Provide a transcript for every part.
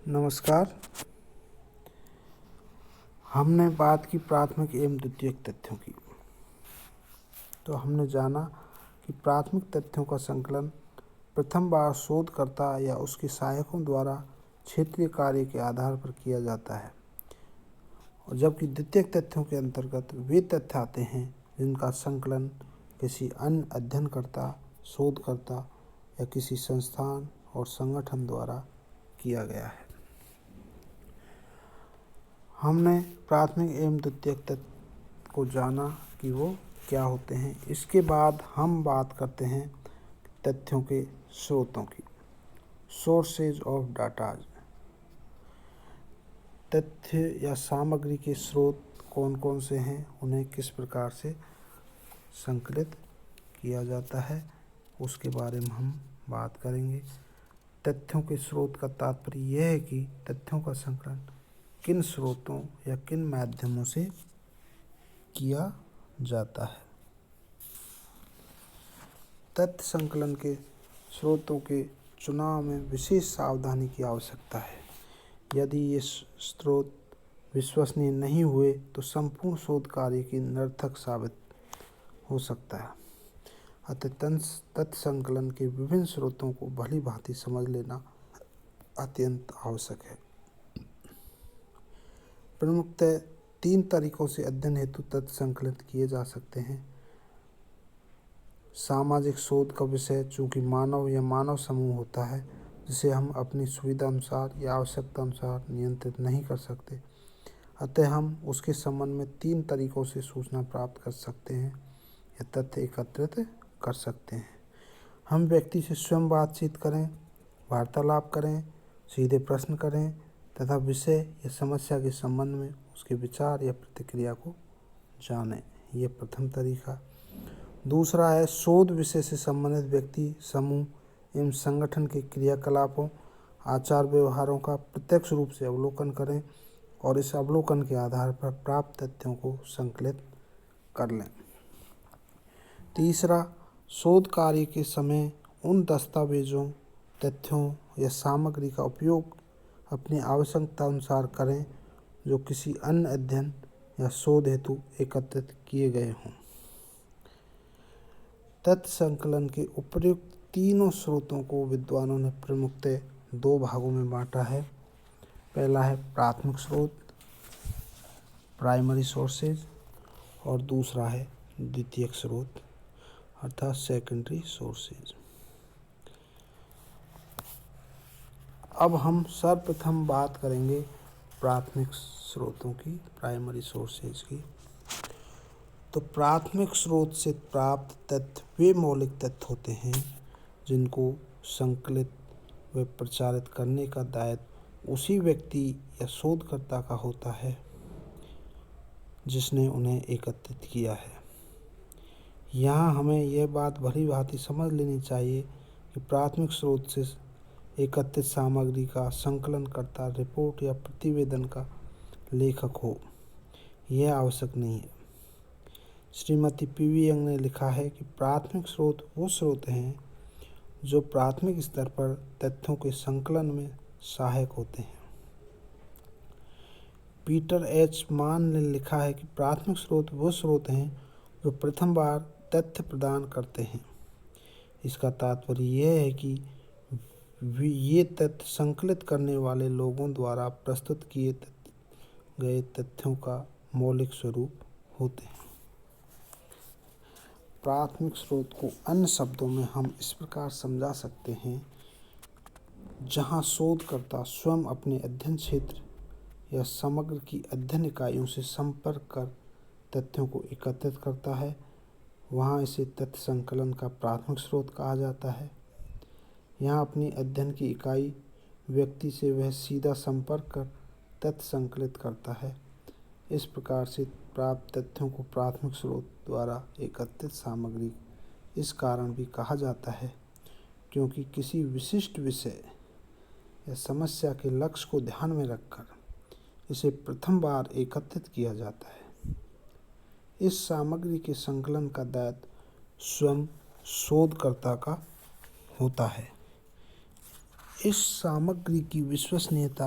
नमस्कार। हमने बात की प्राथमिक एवं द्वितीयक तथ्यों की। तो हमने जाना कि प्राथमिक तथ्यों का संकलन प्रथम बार शोधकर्ता या उसके सहायकों द्वारा क्षेत्रीय कार्य के आधार पर किया जाता है, और जबकि द्वितीयक तथ्यों के अंतर्गत वे तथ्य आते हैं जिनका संकलन किसी अन्य अध्ययनकर्ता, शोधकर्ता या किसी संस्थान और संगठन द्वारा किया गया है। हमने प्राथमिक एवं द्वितीयक तथ्य को जाना कि वो क्या होते हैं। इसके बाद हम बात करते हैं तथ्यों के स्रोतों की। Sources of datas. तथ्य या सामग्री के स्रोत कौन कौन से हैं, उन्हें किस प्रकार से संकलित किया जाता है, उसके बारे में हम बात करेंगे। तथ्यों के स्रोत का तात्पर्य यह है कि तथ्यों का संकलन किन स्रोतों या किन माध्यमों से किया जाता है। तथ्य संकलन के स्रोतों के चुनाव में विशेष सावधानी की आवश्यकता है। यदि ये स्रोत विश्वसनीय नहीं हुए तो संपूर्ण शोध कार्य की निरर्थक साबित हो सकता है। अतः तथ्य संकलन के विभिन्न स्रोतों को भली भांति समझ लेना अत्यंत आवश्यक है। प्रमुखतः 3 तरीकों से अध्ययन हेतु तथ्य संकलित किए जा सकते हैं। सामाजिक शोध का विषय चूँकि मानव या मानव समूह होता है जिसे हम अपनी सुविधा अनुसार या आवश्यकता अनुसार नियंत्रित नहीं कर सकते, अतः हम उसके संबंध में 3 तरीकों से सूचना प्राप्त कर सकते हैं या तथ्य एकत्रित कर सकते हैं। हम व्यक्ति से स्वयं बातचीत करें, वार्तालाप करें, सीधे प्रश्न करें तथा विषय या समस्या के संबंध में उसके विचार या प्रतिक्रिया को जानें। यह प्रथम तरीका। दूसरा है शोध विषय से संबंधित व्यक्ति, समूह एवं संगठन के क्रियाकलापों, आचार व्यवहारों का प्रत्यक्ष रूप से अवलोकन करें और इस अवलोकन के आधार पर प्राप्त तथ्यों को संकलित कर लें। तीसरा, शोध कार्य के समय उन दस्तावेजों, तथ्यों या सामग्री का उपयोग अपनी आवश्यकता अनुसार करें जो किसी अन्य अध्ययन या शोध हेतु एकत्रित किए गए हों। तथ्य संकलन के उपर्युक्त तीनों स्रोतों को विद्वानों ने प्रमुखतः 2 भागों में बांटा है। पहला है प्राथमिक स्रोत, प्राइमरी सोर्सेज, और दूसरा है द्वितीयक स्रोत अर्थात सेकेंडरी सोर्सेज। अब हम सर्वप्रथम बात करेंगे प्राथमिक स्रोतों की, प्राइमरी सोर्सेज की। तो प्राथमिक स्रोत से प्राप्त तथ्य वे मौलिक तथ्य होते हैं जिनको संकलित व प्रचारित करने का दायित्व उसी व्यक्ति या शोधकर्ता का होता है जिसने उन्हें एकत्रित किया है। यहाँ हमें यह बात भली भांति समझ लेनी चाहिए कि प्राथमिक स्रोत से एकत्रित सामग्री का संकलन करता रिपोर्ट या प्रतिवेदन का लेखक हो, यह आवश्यक नहीं है। श्रीमती पी.वी. यंग ने लिखा है कि प्राथमिक स्रोत वो स्रोत हैं जो प्राथमिक स्तर पर तथ्यों के संकलन में सहायक होते हैं। Peter H. मान ने लिखा है कि प्राथमिक स्रोत वो स्रोत हैं जो प्रथम बार तथ्य प्रदान करते हैं। इसका तात्पर्य यह है कि ये तथ्य संकलित करने वाले लोगों द्वारा प्रस्तुत किए गए तथ्यों का मौलिक स्वरूप होते हैं। प्राथमिक स्रोत को अन्य शब्दों में हम इस प्रकार समझा सकते हैं, जहां शोधकर्ता स्वयं अपने अध्ययन क्षेत्र या समग्र की अध्ययन इकाइयों से संपर्क कर तथ्यों को एकत्रित करता है, वहां इसे तथ्य संकलन का प्राथमिक स्रोत कहा जाता है। यहाँ अपनी अध्ययन की इकाई व्यक्ति से वह सीधा संपर्क कर तथ्य संकलित करता है। इस प्रकार से प्राप्त तथ्यों को प्राथमिक स्रोत द्वारा एकत्रित सामग्री इस कारण भी कहा जाता है क्योंकि किसी विशिष्ट विषय या समस्या के लक्ष्य को ध्यान में रखकर इसे प्रथम बार एकत्रित किया जाता है। इस सामग्री के संकलन का दायित्व स्वयं शोधकर्ता का होता है। इस सामग्री की विश्वसनीयता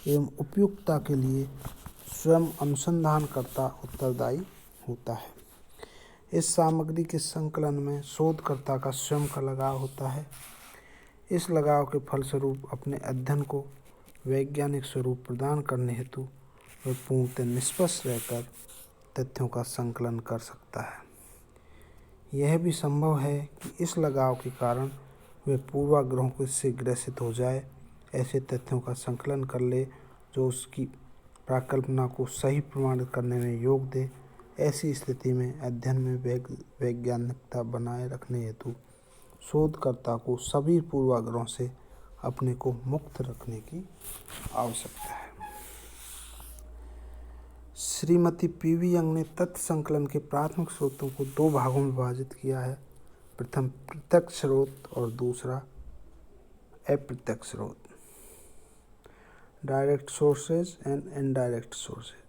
एवं उपयुक्तता के लिए स्वयं अनुसंधानकर्ता उत्तरदायी होता है। इस सामग्री के संकलन में शोधकर्ता का स्वयं का लगाव होता है। इस लगाव के फलस्वरूप अपने अध्ययन को वैज्ञानिक स्वरूप प्रदान करने हेतु वह पूर्णतः निष्पक्ष रहकर तथ्यों का संकलन कर सकता है। यह भी संभव है कि इस लगाव के कारण वे पूर्वाग्रहों से ग्रसित हो जाए, ऐसे तथ्यों का संकलन कर ले जो उसकी परिकल्पना को सही प्रमाणित करने में योग दे। ऐसी स्थिति में अध्ययन में वैज्ञानिकता बनाए रखने हेतु शोधकर्ता को सभी पूर्वाग्रहों से अपने को मुक्त रखने की आवश्यकता है। श्रीमती पी.वी. यंग ने तथ्य संकलन के प्राथमिक स्रोतों को दो भागों में विभाजित किया है। प्रथम प्रत्यक्ष स्रोत और दूसरा अप्रत्यक्ष स्रोत, direct sources and indirect sources.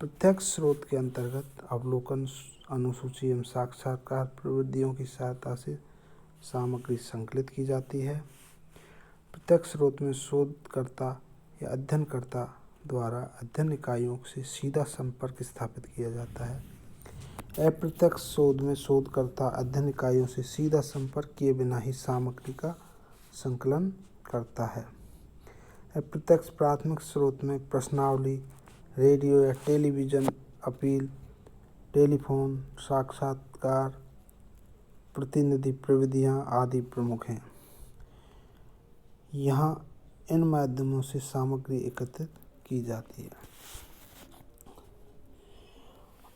प्रत्यक्ष स्रोत के अंतर्गत अवलोकन, अनुसूची एवं साक्षात्कार प्रविधियों की सहायता से सामग्री संकलित की जाती है। प्रत्यक्ष स्रोत में शोधकर्ता या अध्ययनकर्ता द्वारा अध्ययन इकाइयों से सीधा संपर्क स्थापित किया जाता है। अप्रत्यक्ष शोध में शोधकर्ता अध्ययन इकाइयों से सीधा संपर्क किए बिना ही सामग्री का संकलन करता है। अप्रत्यक्ष प्राथमिक स्रोत में प्रश्नावली, रेडियो या टेलीविज़न अपील, टेलीफोन साक्षात्कार, प्रतिनिधि प्रविधियाँ आदि प्रमुख हैं। यहाँ इन माध्यमों से सामग्री एकत्रित की जाती है।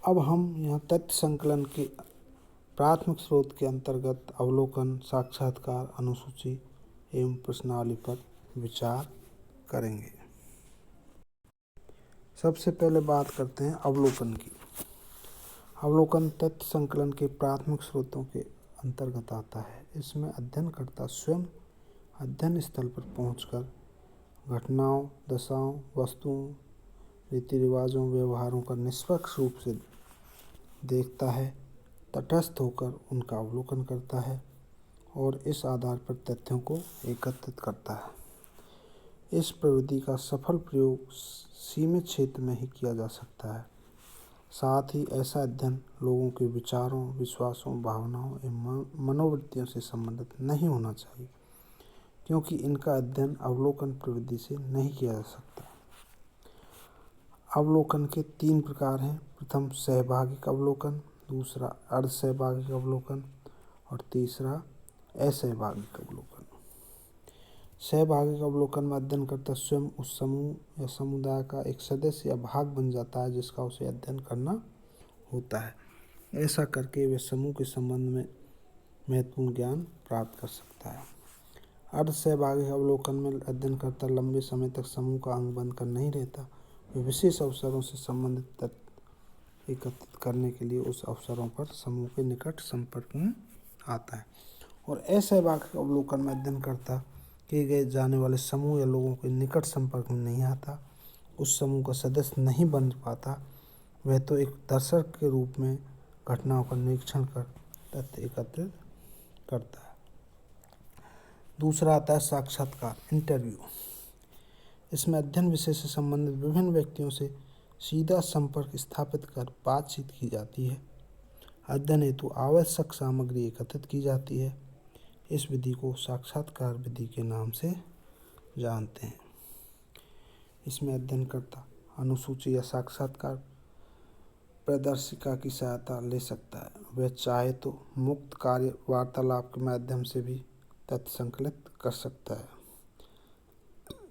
अब हम यहाँ तथ्य संकलन के प्राथमिक स्रोत के अंतर्गत अवलोकन, साक्षात्कार, अनुसूची एवं प्रश्नावली पर विचार करेंगे। सबसे पहले बात करते हैं अवलोकन की। अवलोकन तथ्य संकलन के प्राथमिक स्रोतों के अंतर्गत आता है। इसमें अध्ययनकर्ता स्वयं अध्ययन स्थल पर पहुंचकर घटनाओं, दशाओं, वस्तुओं, रीति रिवाजों, व्यवहारों का निष्पक्ष रूप से देखता है, तटस्थ होकर उनका अवलोकन करता है और इस आधार पर तथ्यों को एकत्रित करता है। इस प्रविधि का सफल प्रयोग सीमित क्षेत्र में ही किया जा सकता है। साथ ही ऐसा अध्ययन लोगों के विचारों, विश्वासों, भावनाओं एवं मनोवृत्तियों से संबंधित नहीं होना चाहिए, क्योंकि इनका अध्ययन अवलोकन प्रविधि से नहीं किया जा सकता। अवलोकन के 3 प्रकार हैं। प्रथम सहभागिक अवलोकन, दूसरा अर्धसहभागिक अवलोकन और तीसरा असहभागिक अवलोकन। सहभागिक अवलोकन में अध्ययनकर्ता स्वयं उस समूह या समुदाय का एक सदस्य या भाग बन जाता है जिसका उसे अध्ययन करना होता है। ऐसा करके वे समूह के संबंध में महत्वपूर्ण ज्ञान प्राप्त कर सकता है। अर्धसहभागिक अवलोकन में अध्ययनकर्ता लंबे समय तक समूह का अंग बनकर नहीं रहता। वे विशेष अवसरों से संबंधित तथ्य एकत्रित करने के लिए उस अवसरों पर समूह के निकट संपर्क में आता है। और असहभागिक अवलोकन में अध्ययनकर्ता किए गए जाने वाले समूह या लोगों के निकट संपर्क में नहीं आता, उस समूह का सदस्य नहीं बन पाता। वह तो एक दर्शक के रूप में घटनाओं का निरीक्षण कर तथ्य एकत्रित करता है। दूसरा आता है साक्षात्कार, इंटरव्यू। इसमें अध्ययन विषय से संबंधित विभिन्न व्यक्तियों से सीधा संपर्क स्थापित कर बातचीत की जाती है। अध्ययन हेतु आवश्यक सामग्री एकत्रित की जाती है। इस विधि को साक्षात्कार विधि के नाम से जानते हैं। इसमें अध्ययनकर्ता अनुसूची या साक्षात्कार प्रदर्शिका की सहायता ले सकता है। वह चाहे तो मुक्त कार्य वार्तालाप के माध्यम से भी तथ्य संकलित कर सकता है।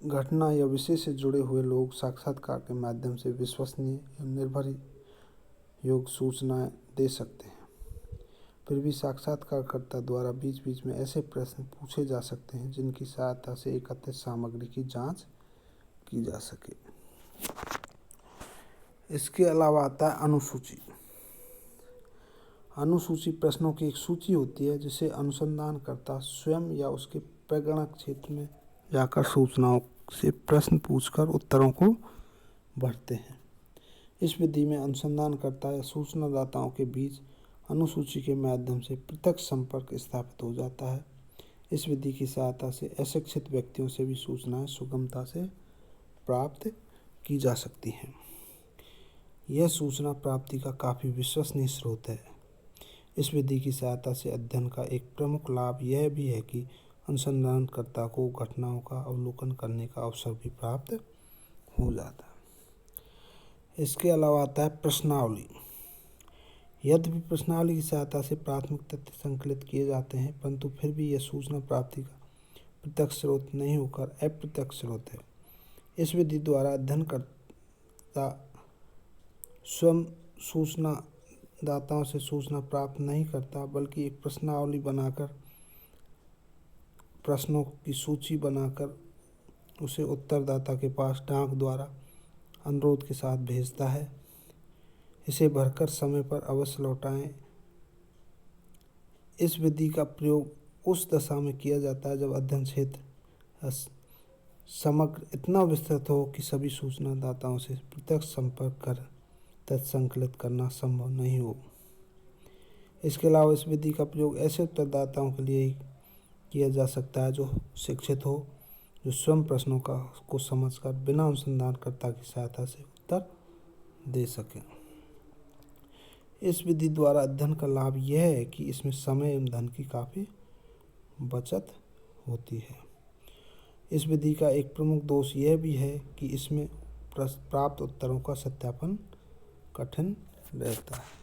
घटना या विषय से जुड़े हुए लोग साक्षात्कार के माध्यम से विश्वसनीय या निर्भर योग्य सूचनाएं दे सकते हैं। फिर भी साक्षात्कारकर्ता द्वारा बीच बीच में ऐसे प्रश्न पूछे जा सकते हैं जिनकी सहायता से एकत्रित सामग्री की जांच की जा सके। इसके अलावा आता है अनुसूची। अनुसूची प्रश्नों की एक सूची होती है जिसे अनुसंधानकर्ता स्वयं या उसके प्रगणक क्षेत्र में जाकर सूचनाओं से प्रश्न पूछकर उत्तरों को भरते हैं। इस विधि में अनुसंधानकर्ता या सूचनादाताओं के बीच अनुसूची के माध्यम से प्रत्यक्ष संपर्क स्थापित हो जाता है। इस विधि की सहायता से अशिक्षित व्यक्तियों से भी सूचनाएं सुगमता से प्राप्त की जा सकती हैं। यह सूचना प्राप्ति का काफ़ी विश्वसनीय स्रोत है। इस विधि की सहायता से अध्ययन का एक प्रमुख लाभ यह भी है कि अनुसंधानकर्ता को घटनाओं का अवलोकन करने का अवसर भी प्राप्त हो जाता है। इसके अलावा आता है प्रश्नावली। यद्यपि प्रश्नावली की सहायता से प्राथमिक तथ्य संकलित किए जाते हैं, परंतु फिर भी यह सूचना प्राप्ति का प्रत्यक्ष स्रोत नहीं होकर अप्रत्यक्ष स्रोत है। इस विधि द्वारा अध्ययनकर्ता स्वयं सूचनादाताओं से सूचना प्राप्त नहीं करता, बल्कि एक प्रश्नावली बनाकर, प्रश्नों की सूची बनाकर उसे उत्तरदाता के पास डाक द्वारा अनुरोध के साथ भेजता है। इसे भरकर समय पर अवश्य लौटाएं। इस विधि का प्रयोग उस दशा में किया जाता है जब अध्ययन क्षेत्र समग्र इतना विस्तृत हो कि सभी सूचनादाताओं से प्रत्यक्ष संपर्क कर तथ्य संकलित करना संभव नहीं हो। इसके अलावा इस विधि का प्रयोग ऐसे उत्तरदाताओं के लिए ही किया जा सकता है जो शिक्षित हो, जो स्वयं प्रश्नों को समझकर बिना अनुसंधानकर्ता की सहायता से उत्तर दे सकें। इस विधि द्वारा अध्ययन का लाभ यह है कि इसमें समय एवं धन की काफ़ी बचत होती है। इस विधि का एक प्रमुख दोष यह भी है कि इसमें प्राप्त उत्तरों का सत्यापन कठिन रहता है।